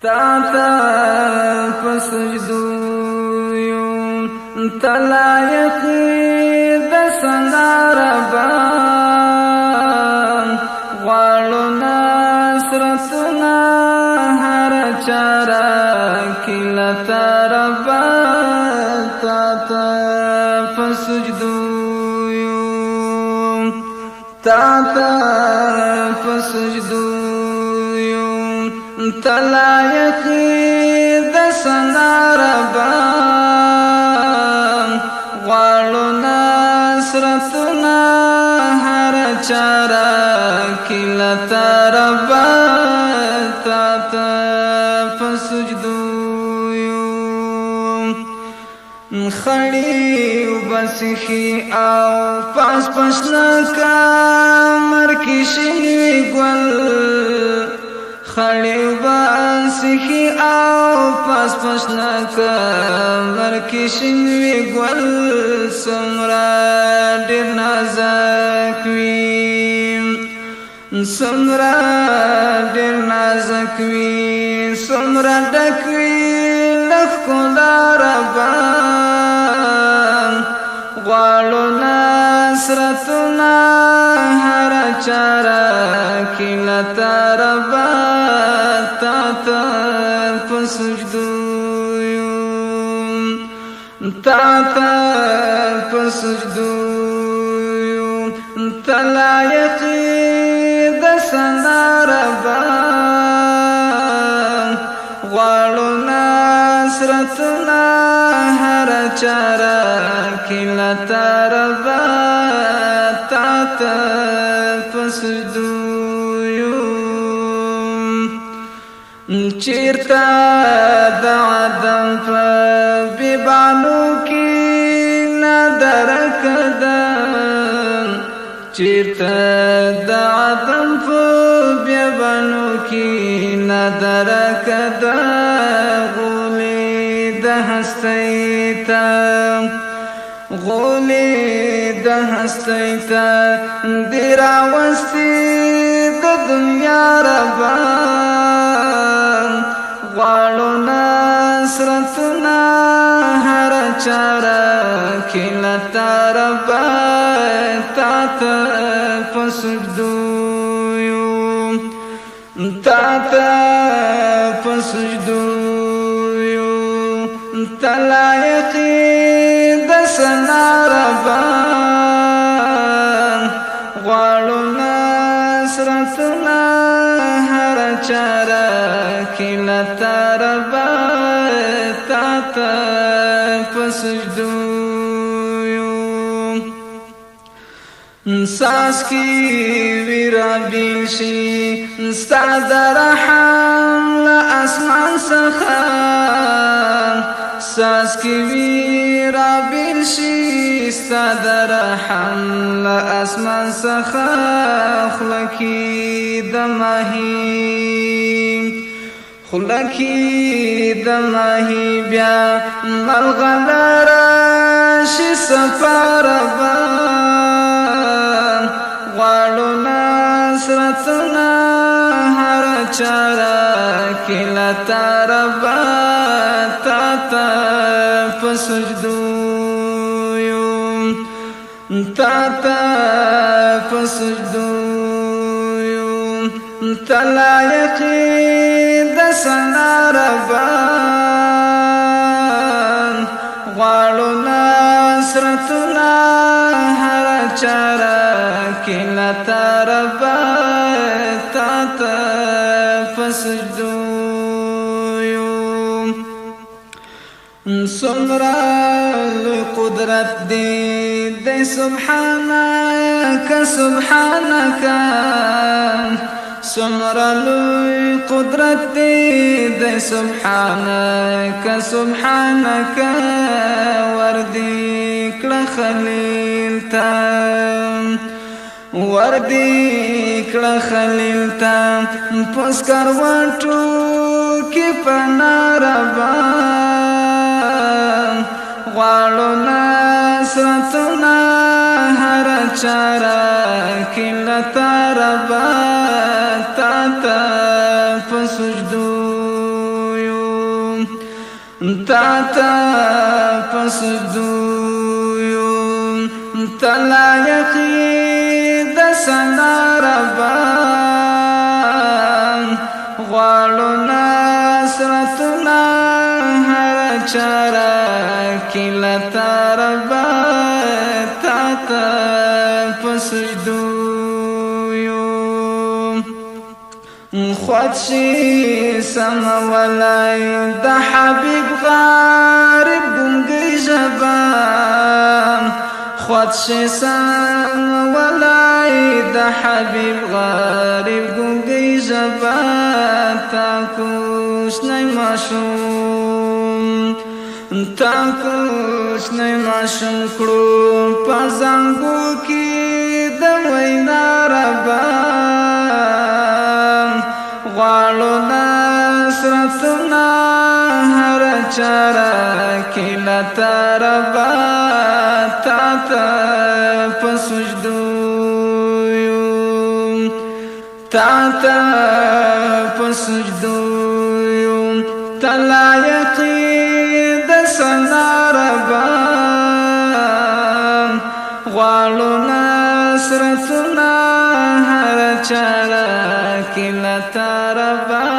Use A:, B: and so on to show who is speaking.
A: تا تا پسجدو یو تلایقی دسنا ربا غالو نصرتنا هر چارا کلتا ربا تا تا پسجدو یو تا تا پسجدو تلایقی دسنا ربا غالو نصرتنا هر چارا کلتا ربا تا تا پسجدو خړی وبسخي او پاس پسنا کا مرکشنی ګل خړی وبسخي او پاس پسنا کا مرکشنی ګل سمرا ډیر نازک وی سمرا ډیر نازک وی سمرا ډکوي لکو ربا غالو نصرتنا هر چارا کلتا ربا تا تا پسجدو تا تا پسجدو تلایقی دسنا ربا غالو نصرتنا هر چارا کلتا ربا تا تا پسجدو چیرتا دا عدم پا بیبانو کی ندرک دا چیرتا دا عدم پا بیبانو کی ندرک دا غولی دا هستیتا غولی د هستیتا دیرا وستی د دنیا ربا غالو نصرتنا هر چارا کلتا ربا تا تا پسجدو تا تا پسجدو تلایقی دسنا ربا غالو نصرتنا هر چارا کلتا ربا تا تا پسجدو ساس کی ویرا بیلشی ستاد رحم لاسمان سخان ساس کی ویرا بیلشی ستاد رحم لاسمان سخان خلکی دماهی خلکی دماهی بیا ملغلرا شی سفر با غالو نصرتنا هر چارا کلتا ربا تا تا پسجدو تا تا پسجدو تلایقی دسنا ربا غالو نصرتنا هر چارا کلتا ربا تا تا پسجدو سمرا قدرت دی سبحانك سبحانك سمرا قدرت دی سبحانك سبحانك وردی کړه خلیل تا وردی کړه خلیل تا پسکر وټو کې پنا ربا غالو نصرتنا هر چارا کلتا ربا تا تا پسجدو تا تا پسجدو یو تا لایقی د سنا ربا غواړو نصرتنا هر چاره کې لتا ربا تا تا پسجدو خودشي سما ولای د حبيب غارب ګنګي زبان خودشي سما ولای د حبيب غارب ګنګي زبان تا کوش نه ماشوم تا کوش نه ماشوم کړو پزنګو کې د وینا ربا غواړو نصرتنا هر چاره کې لتا ربا تا ته په سجدو یو تا ته په سجدو یو تا لایقې د ثنا ربا غواړو نصرتنا هر چاره کې لتا ربا